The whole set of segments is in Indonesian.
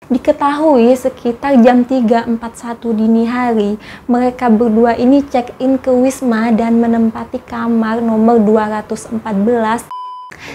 Diketahui sekitar jam 3.41 dini hari, mereka berdua ini check-in ke Wisma dan menempati kamar nomor 214.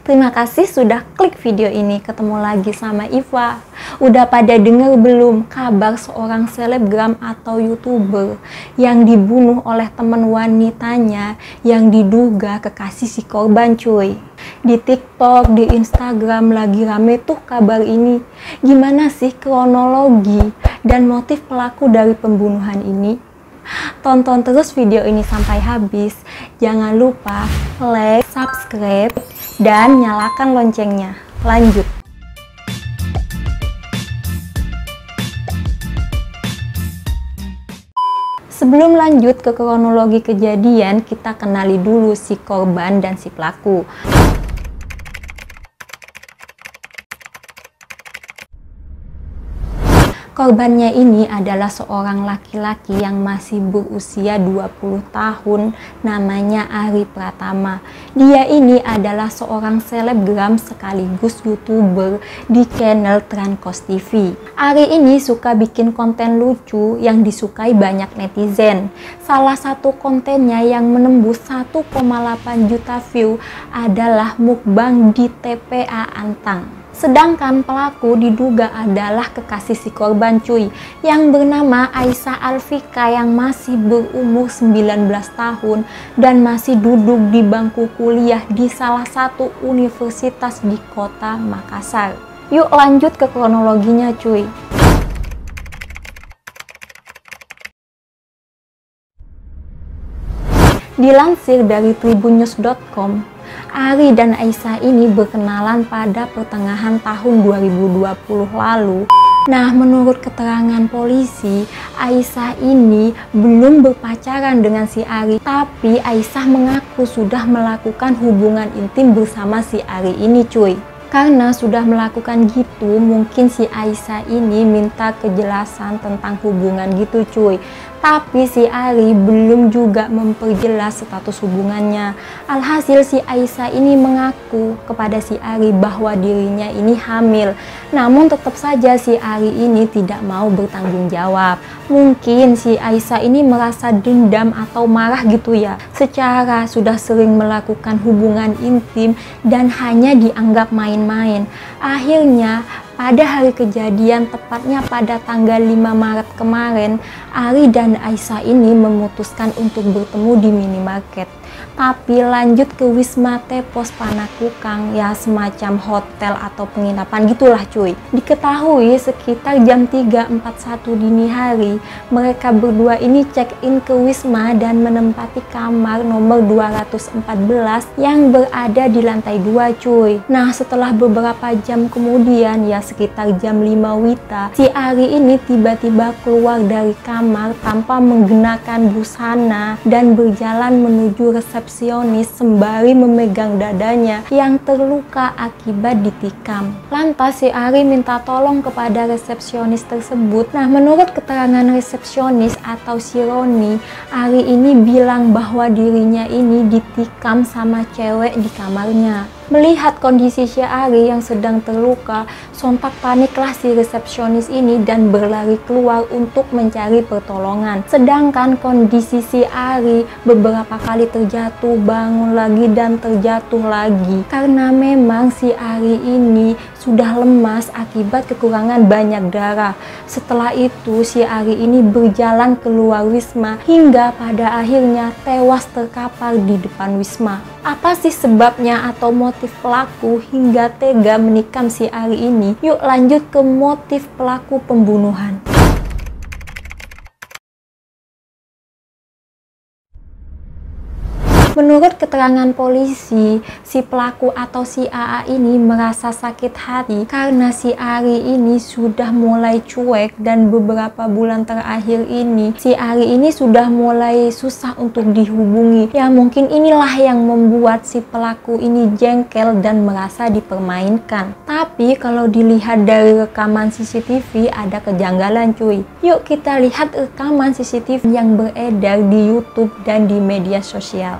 Terima kasih sudah klik video ini. Ketemu lagi sama Iva. Udah pada denger belum kabar seorang selebgram atau youtuber yang dibunuh oleh teman wanitanya yang diduga kekasih si korban, cuy? Di TikTok, di Instagram lagi rame tuh kabar ini. Gimana sih kronologi dan motif pelaku dari pembunuhan ini? Tonton terus video ini sampai habis. Jangan lupa like, subscribe, dan nyalakan loncengnya. Lanjut. Sebelum lanjut ke kronologi kejadian, kita kenali dulu si korban dan si pelaku. Korbannya ini adalah seorang laki-laki yang masih berusia 20 tahun, namanya Ari Pratama. Dia ini adalah seorang selebgram sekaligus youtuber di channel Trankos TV. Ari ini suka bikin konten lucu yang disukai banyak netizen. Salah satu kontennya yang menembus 1,8 juta view adalah mukbang di TPA Antang. Sedangkan pelaku diduga adalah kekasih si korban, cuy, yang bernama Aisyah Alfika yang masih berumur 19 tahun dan masih duduk di bangku kuliah di salah satu universitas di kota Makassar. Yuk lanjut ke kronologinya, cuy. Dilansir dari tribunnews.com, Ari dan Aisyah ini berkenalan pada pertengahan tahun 2020 lalu. Nah, menurut keterangan polisi, Aisyah ini belum berpacaran dengan si Ari, tapi Aisyah mengaku sudah melakukan hubungan intim bersama si Ari ini, cuy. Karena sudah melakukan gitu, mungkin si Aisyah ini minta kejelasan tentang hubungan gitu, cuy. Tapi si Ari belum juga memperjelas status hubungannya. Alhasil si Aisyah ini mengaku kepada si Ari bahwa dirinya ini hamil. Namun tetap saja si Ari ini tidak mau bertanggung jawab. Mungkin si Aisyah ini merasa dendam atau marah gitu ya. Secara sudah sering melakukan hubungan intim dan hanya dianggap main-main. Akhirnya pada hari kejadian, tepatnya pada tanggal 5 Maret kemarin, Ari dan Aisyah ini memutuskan untuk bertemu di minimarket. Tapi lanjut ke Wisma Tepos Panakukang, ya semacam hotel atau penginapan gitulah, cuy. Diketahui sekitar jam 3.41 dini hari, mereka berdua ini check-in ke Wisma dan menempati kamar nomor 214 yang berada di lantai 2, cuy. Nah, setelah beberapa jam kemudian, ya sekitar jam 5 WITA, si Ari ini tiba-tiba keluar dari kamar tanpa menggunakan busana dan berjalan menuju resepsionis sembari memegang dadanya yang terluka akibat ditikam. Lantas si Ari minta tolong kepada resepsionis tersebut. Nah, menurut keterangan resepsionis atau si Roni, Ari ini bilang bahwa dirinya ini ditikam sama cewek di kamarnya. Melihat kondisi si Ari yang sedang terluka, sontak paniklah si resepsionis ini dan berlari keluar untuk mencari pertolongan. Sedangkan kondisi si Ari beberapa kali terjatuh, bangun lagi dan terjatuh lagi. Karena memang si Ari ini sudah lemas akibat kekurangan banyak darah. Setelah itu si Ari ini berjalan keluar Wisma hingga pada akhirnya tewas terkapar di depan Wisma. Apa sih sebabnya atau motif pelaku hingga tega menikam si Ari ini? Yuk lanjut ke motif pelaku pembunuhan. Menurut keterangan polisi, si pelaku atau si AA ini merasa sakit hati karena si Ari ini sudah mulai cuek dan beberapa bulan terakhir ini si Ari ini sudah mulai susah untuk dihubungi. Ya mungkin inilah yang membuat si pelaku ini jengkel dan merasa dipermainkan. Tapi kalau dilihat dari rekaman CCTV ada kejanggalan, cuy. Yuk kita lihat rekaman CCTV yang beredar di YouTube dan di media sosial.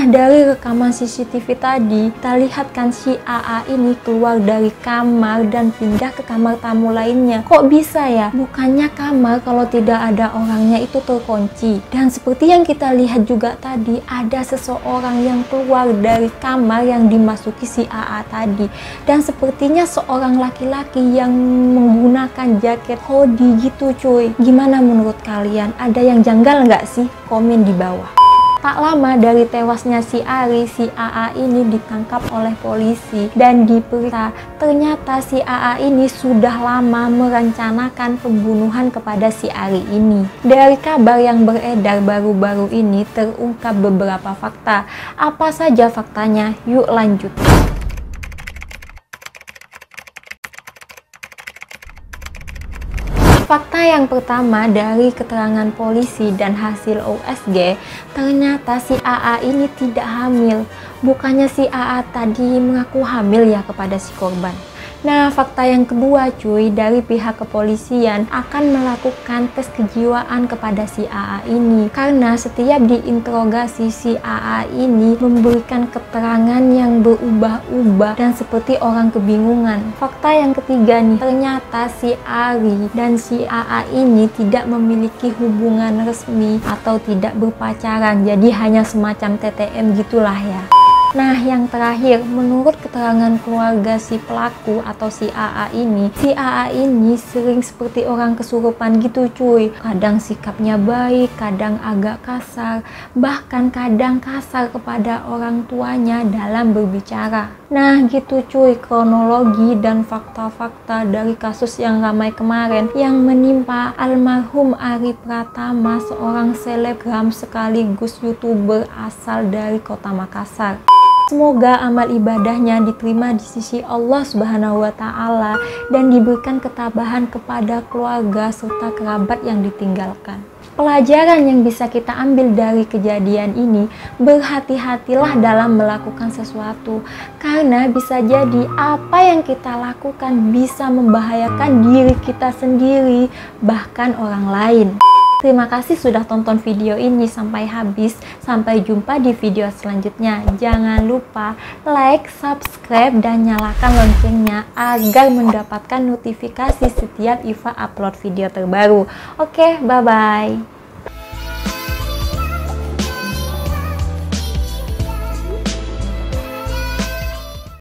Nah, dari rekaman CCTV tadi, kita lihat kan si AA ini keluar dari kamar dan pindah ke kamar tamu lainnya. Kok bisa ya? Bukannya kamar kalau tidak ada orangnya itu terkunci. Dan seperti yang kita lihat juga tadi, ada seseorang yang keluar dari kamar yang dimasuki si AA tadi. Dan sepertinya seorang laki-laki yang menggunakan jaket hoodie gitu cuy. Gimana menurut kalian? Ada yang janggal nggak sih? Komen di bawah. Tak lama dari tewasnya si Ari, si AA ini ditangkap oleh polisi dan diperiksa. Ternyata si AA ini sudah lama merencanakan pembunuhan kepada si Ari ini. Dari kabar yang beredar baru-baru ini terungkap beberapa fakta. Apa saja faktanya? Yuk lanjut. Fakta yang pertama, dari keterangan polisi dan hasil USG, ternyata si AA ini tidak hamil. Bukannya si AA tadi mengaku hamil ya kepada si korban. Nah, fakta yang kedua cuy, dari pihak kepolisian akan melakukan tes kejiwaan kepada si AA ini. Karena setiap diinterogasi si AA ini memberikan keterangan yang berubah-ubah dan seperti orang kebingungan. Fakta yang ketiga nih, ternyata si Ari dan si AA ini tidak memiliki hubungan resmi atau tidak berpacaran. Jadi hanya semacam TTM gitulah ya. Nah, yang terakhir, menurut keterangan keluarga si pelaku atau si AA ini sering seperti orang kesurupan gitu cuy. Kadang sikapnya baik, kadang agak kasar, bahkan kadang kasar kepada orang tuanya dalam berbicara. Nah, gitu cuy, kronologi dan fakta-fakta dari kasus yang ramai kemarin yang menimpa almarhum Ari Pratama, seorang selebgram sekaligus YouTuber asal dari Kota Makassar. Semoga amal ibadahnya diterima di sisi Allah Subhanahu wa Ta'ala dan diberikan ketabahan kepada keluarga serta kerabat yang ditinggalkan. Pelajaran yang bisa kita ambil dari kejadian ini, berhati-hatilah dalam melakukan sesuatu, karena bisa jadi apa yang kita lakukan bisa membahayakan diri kita sendiri, bahkan orang lain. Terima kasih sudah tonton video ini sampai habis. Sampai jumpa di video selanjutnya. Jangan lupa like, subscribe, dan nyalakan loncengnya agar mendapatkan notifikasi setiap Iva upload video terbaru. Oke, bye-bye.